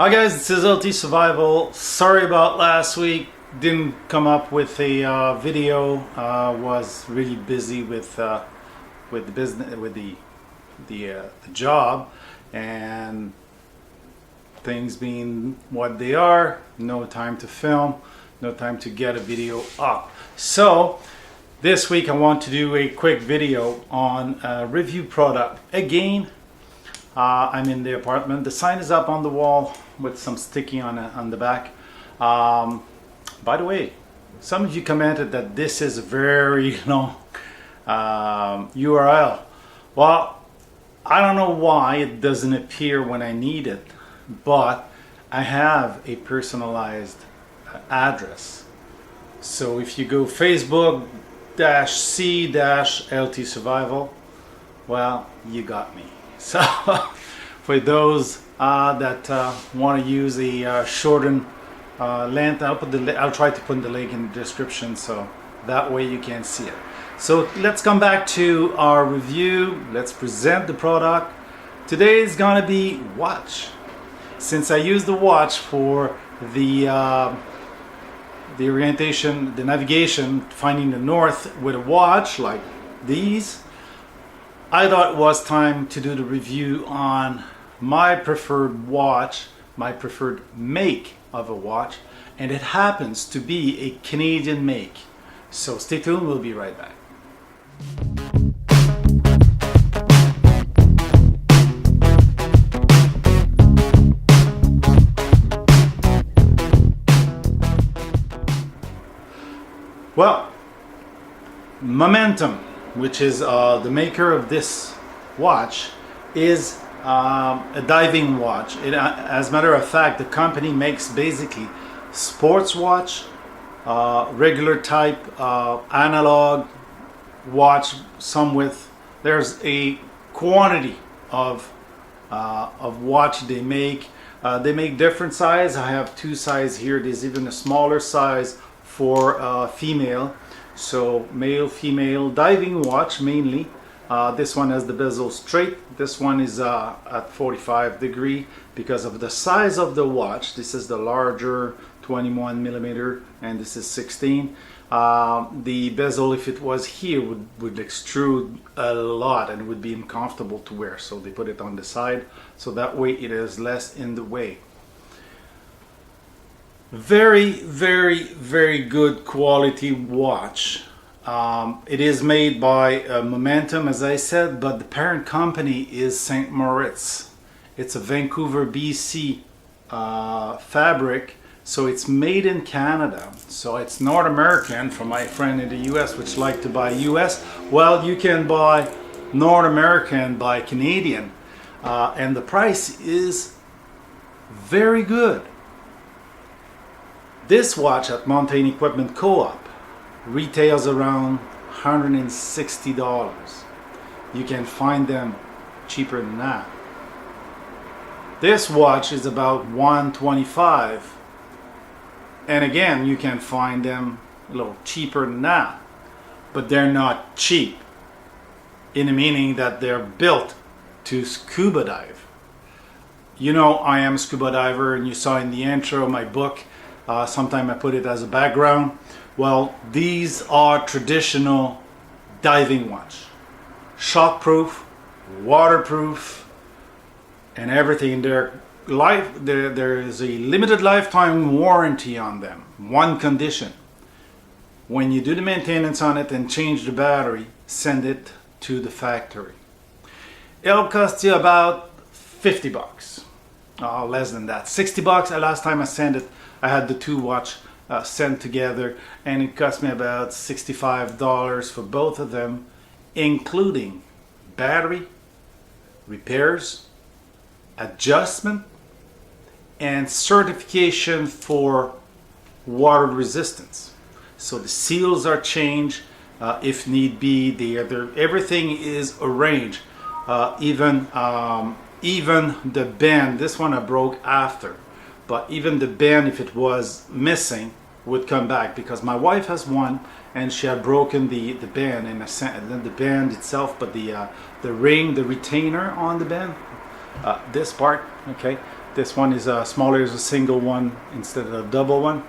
Hi guys, this is LT Survival. Sorry about last week. Didn't come up with a video. Was really busy with the business, with the job, and things being what they are. No time to film. No time to get a video up. So this week I want to do a quick video on a review product again. I'm in the apartment. The sign is up on the wall with some sticky on the back. By the way, some of you commented that this is a very long URL. Well, I don't know why it doesn't appear when I need it, but I have a personalized address. So if you go Facebook-C-LT Survival, well, you got me. So for those that want to use a shortened length, I'll try to put the link in the description so that way you can see it. So let's come back to our review. Let's present the product. Today is gonna be watch. Since I use the watch for the orientation, the navigation, finding the north with a watch like these, I thought it was time to do the review on my preferred watch, my preferred make of a watch, and it happens to be a Canadian make. So stay tuned, we'll be right back. Well, Momentum, which is the maker of this watch, is a diving watch. As a matter of fact, the company makes basically sports watch, regular type, analog watch, some with, there's a quantity of watch they make. They make different size. I have two size here. There's even a smaller size for female. So male, female diving watch mainly. This one has the bezel straight. This one is at 45 degree because of the size of the watch. This is the larger 21 millimeter and this is 16. The bezel, if it was here, would extrude a lot and would be uncomfortable to wear. So they put it on the side so that way it is less in the way. Very, very, very good quality watch. It is made by Momentum, as I said, but the parent company is St-Moritz. It's a Vancouver, BC fabric, so it's made in Canada. So it's North American for my friend in the US, which like to buy US. Well, you can buy North American, buy Canadian, and the price is very good. This watch at Mountain Equipment Co-op retails around $160. You can find them cheaper than that. This watch is about $125, and again you can find them a little cheaper than that, but they're not cheap in the meaning that they're built to scuba dive. You know, I am a scuba diver, and you saw in the intro of my book, sometimes I put it as a background. Well, these are traditional diving watch. Shockproof, waterproof, and everything. There is a limited lifetime warranty on them. One condition: when you do the maintenance on it and change the battery, send it to the factory. It'll cost you about 50 bucks. Less than that, 60 bucks. Last time I sent it, I had the two watch sent together, and it cost me about $65 for both of them, including battery, repairs, adjustment, and certification for water resistance. So the seals are changed if need be. Everything is arranged. Even the band, this one I broke after, but even the band, if it was missing, would come back, because my wife has one and she had broken the band, and then the band itself, but the ring, the retainer on the band, this part, okay, This one is smaller, as a single one instead of a double one.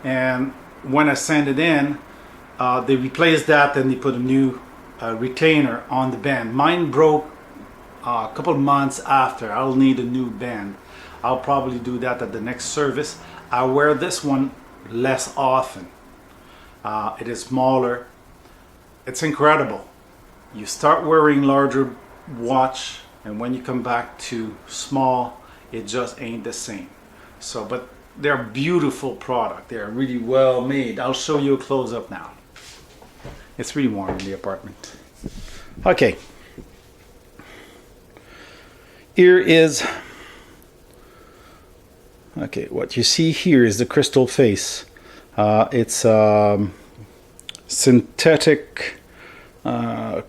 And when I send it in, they replaced that and they put a new retainer on the band. Mine broke a couple of months after. I'll need a new band. I'll probably do that at the next service. I wear this one less often. It is smaller. It's incredible. You start wearing larger watch, and when you come back to small, it just ain't the same. So, but they're beautiful product. They're really well made. I'll show you a close-up now. It's really warm in the apartment. Okay. Here is, okay, what you see here is the crystal face. It's synthetic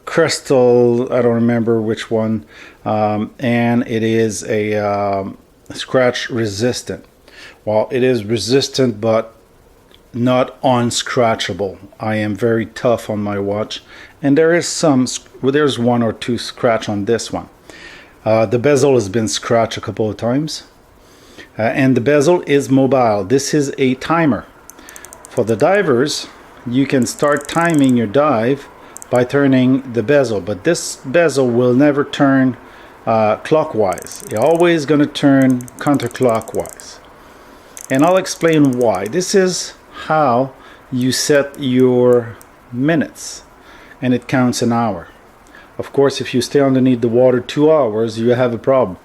crystal, I don't remember which one, and it is a scratch resistant. Well, it is resistant but not unscratchable. I am very tough on my watch, and there is there's one or two scratch on this one. The bezel has been scratched a couple of times, and the bezel is mobile. This is a timer. For the divers, you can start timing your dive by turning the bezel, but this bezel will never turn clockwise. It's always going to turn counterclockwise, and I'll explain why. This is how you set your minutes, and it counts an hour. Of course, if you stay underneath the water 2 hours, you have a problem.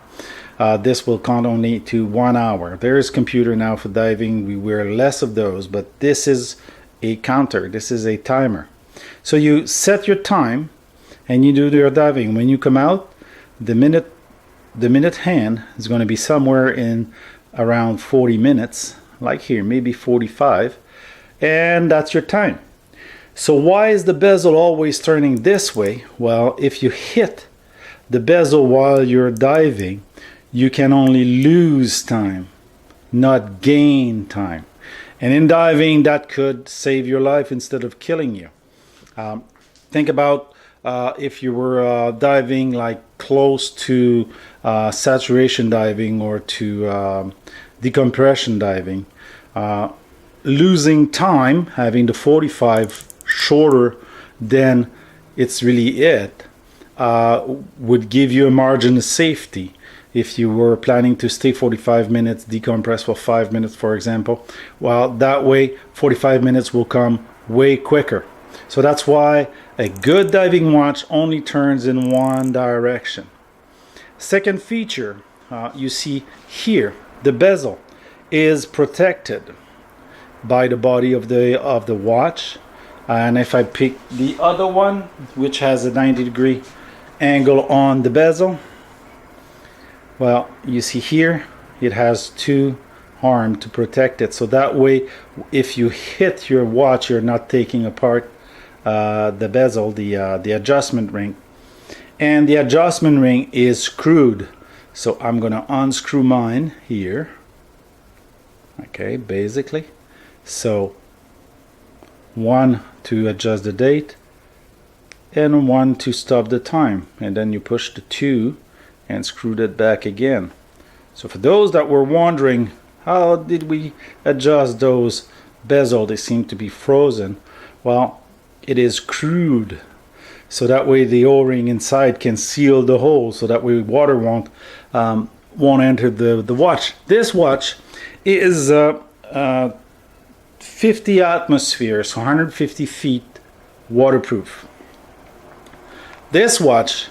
This will count only to 1 hour. There is computer now for diving. We wear less of those, but this is a counter. This is a timer. So you set your time and you do your diving. When you come out, the minute hand is going to be somewhere in around 40 minutes, like here, maybe 45, and that's your time. So why is the bezel always turning this way? Well, if you hit the bezel while you're diving, you can only lose time, not gain time. And in diving, that could save your life instead of killing you. Think about if you were diving like close to saturation diving or to decompression diving. Losing time, having the 45 shorter than it's really it, would give you a margin of safety. If you were planning to stay 45 minutes, decompress for 5 minutes, for example, well, that way 45 minutes will come way quicker. So that's why a good diving watch only turns in one direction. Second feature, you see here, the bezel is protected by the body of the watch. And if I pick the other one, which has a 90-degree angle on the bezel, well, you see here, it has two arms to protect it. So that way, if you hit your watch, you're not taking apart the bezel, the adjustment ring. And the adjustment ring is screwed. So I'm going to unscrew mine here. Okay, basically. So one to adjust the date and one to stop the time, and then you push the 2 and screw that back again. So for those that were wondering how did we adjust those bezel, they seem to be frozen. Well, it is screwed so that way the o-ring inside can seal the hole, so that way water won't enter the watch. This watch is 50 atmospheres, so 150 feet waterproof. This watch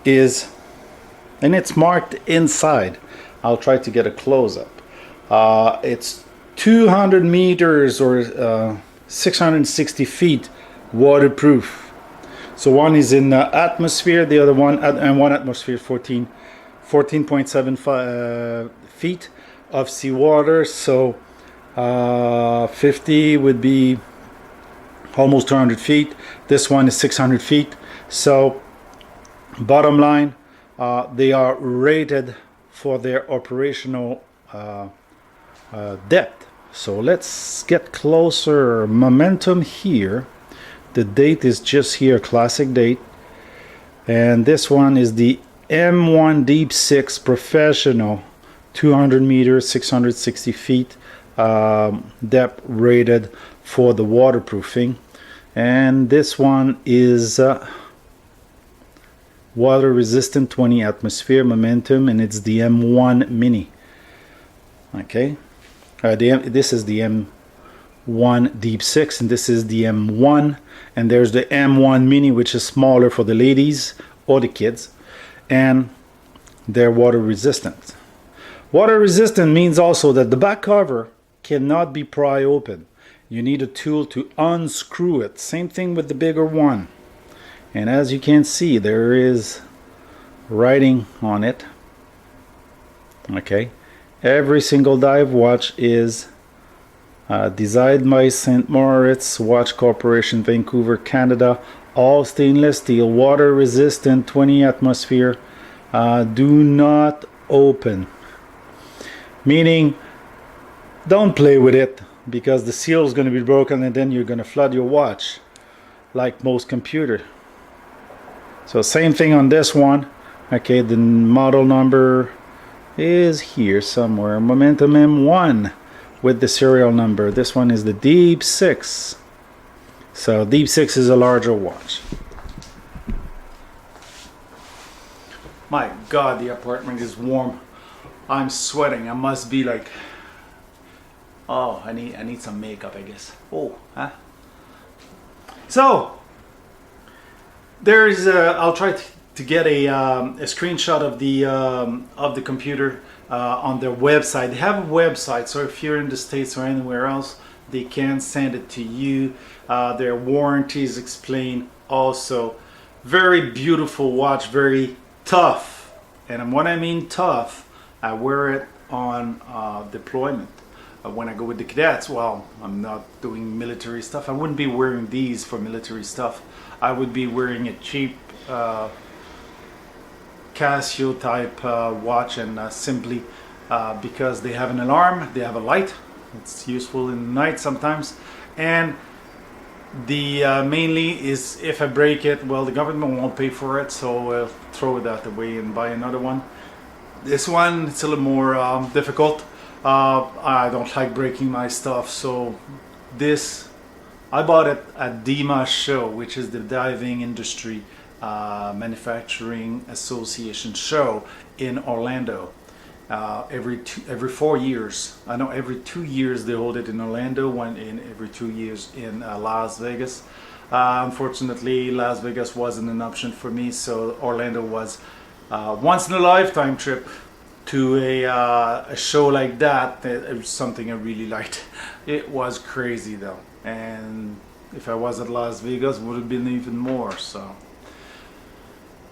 is, and it's marked inside. I'll try to get a close-up. It's 200 meters or 660 feet waterproof. So one is in atmosphere, the other one, and one atmosphere, 14.75 feet of seawater. So 50 would be almost 200 feet. This one is 600 feet. So bottom line, they are rated for their operational depth. So let's get closer. Momentum here. The date is just here, classic date. And this one is the M1 Deep 6 Professional 200 meters, 660 feet, depth rated for the waterproofing. And this one is water resistant, 20 atmosphere momentum, and it's the M1 Mini. Okay, this is the M1 Deep 6, and this is the M1, and there's the M1 Mini, which is smaller for the ladies or the kids, and they're water resistant. Water resistant means also that the back cover cannot be pry open. You need a tool to unscrew it. Same thing with the bigger one. And as you can see, there is writing on it. Okay, every single dive watch is designed by St-Moritz Watch Corporation, Vancouver, Canada. All stainless steel, water resistant, 20 atmosphere. Do not open. Meaning, don't play with it, because the seal is going to be broken and then you're going to flood your watch like most computer. So same thing on this one. Okay, the model number is here somewhere. Momentum M1 with the serial number. This one is the Deep 6. So Deep 6 is a larger watch. My God, the apartment is warm. I'm sweating. I must be like, oh, I need some makeup, I guess. Oh, huh? So there's I'll try to get a screenshot of the computer on their website. They have a website, so if you're in the States or anywhere else, they can send it to you. Their warranties explain also. Very beautiful watch, very tough. And when I mean tough, I wear it on deployment. When I go with the cadets, well, I'm not doing military stuff. I wouldn't be wearing these for military stuff. I would be wearing a cheap Casio type watch, and simply because they have an alarm, they have a light. It's useful in the night sometimes. And the mainly is if I break it, well, the government won't pay for it, so I'll throw it out the way and buy another one. This one, it's a little more difficult. I don't like breaking my stuff, so this, I bought it at DEMA show, which is the Diving Industry Manufacturing Association show in Orlando. Every 4 years. I know every 2 years they hold it in Orlando, one in every 2 years in Las Vegas. Unfortunately, Las Vegas wasn't an option for me, so Orlando was once in a lifetime trip to a show like that. It was something I really liked. It was crazy though, and if I was at Las Vegas, would have been even more. So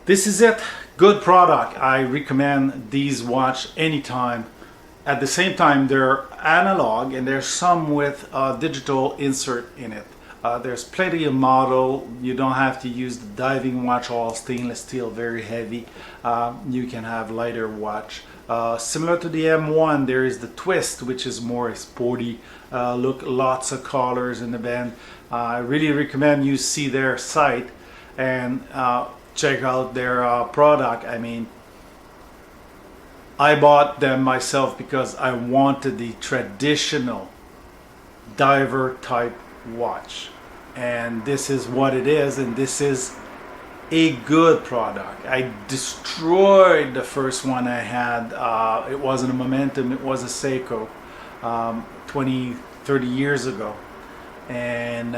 this is it. Good product. I recommend these watch anytime. At the same time, they're analog, and there's some with digital insert in it. There's plenty of model. You don't have to use the diving watch all stainless steel, very heavy. You can have lighter watch. Similar to the M1, there is the twist, which is more sporty look, lots of colors in the band. I really recommend you see their site and check out their product. I mean, I bought them myself because I wanted the traditional diver type watch, and this is what it is, and this is a good product. I destroyed the first one I had. It wasn't a Momentum, it was a Seiko 20-30 years ago, and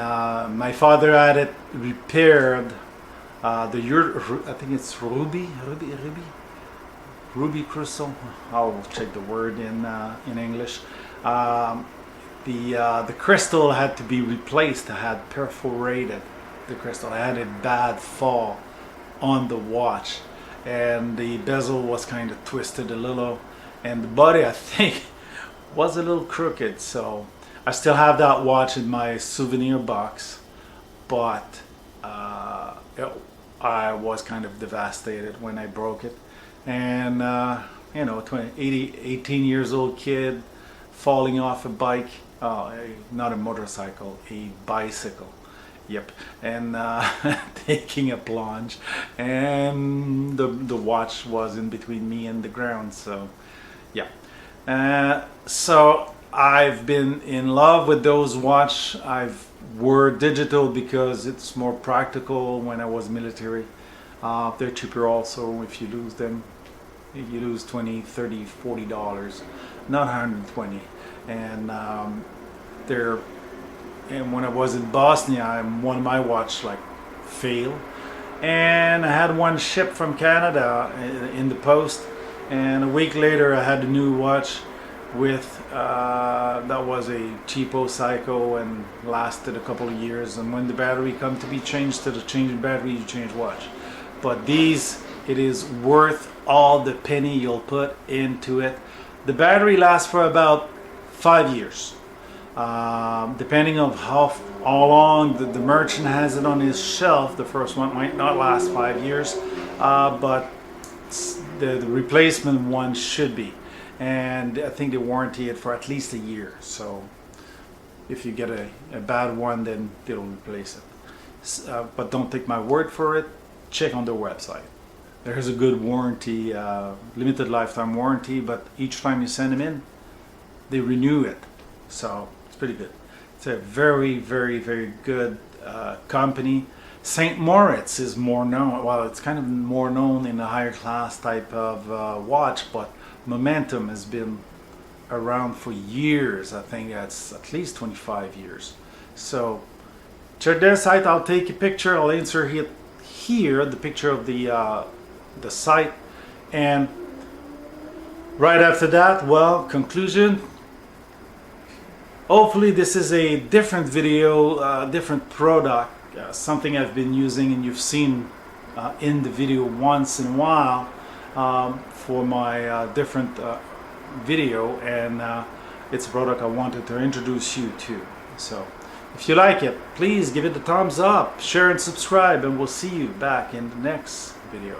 my father had it repaired. I think it's ruby crystal. I'll check the word in English. The crystal had to be replaced. I had perforated the crystal. I had a bad fall on the watch, and the bezel was kind of twisted a little, and the body, I think, was a little crooked. So I still have that watch in my souvenir box, but I was kind of devastated when I broke it. And you know, 18 years old kid falling off a bike, not a motorcycle, a bicycle. Yep, and taking a plunge, and the watch was in between me and the ground. So yeah, So I've been in love with those watch. I've wore digital because it's more practical when I was military. They're cheaper also. If you lose them, you lose 20, 30, $40, not 120. And and when I was in Bosnia, one of my watch like failed, and I had one shipped from Canada in the post, and a week later I had a new watch with that was a cheapo Psycho and lasted a couple of years, and when the battery come to be changed, to the change battery you change watch. But these, it is worth all the penny you'll put into it. The battery lasts for about 5 years, depending on how long the merchant has it on his shelf. The first one might not last 5 years, but the replacement one should be, and I think they warranty it for at least a year. So if you get a bad one, then they'll replace it. But don't take my word for it. Check on their website. There's a good warranty, limited lifetime warranty, but each time you send them in, they renew it. So it's pretty good. It's a very, very, very good company. St-Moritz is more known. Well, it's kind of more known in the higher class type of watch, but Momentum has been around for years. I think that's at least 25 years. So check their site. I'll take a picture. I'll insert here the picture of the site, and right after that, well, conclusion. Hopefully this is a different video, different product, something I've been using and you've seen in the video once in a while for my different video, and it's a product I wanted to introduce you to. So if you like it, please give it a thumbs up, share and subscribe, and we'll see you back in the next video.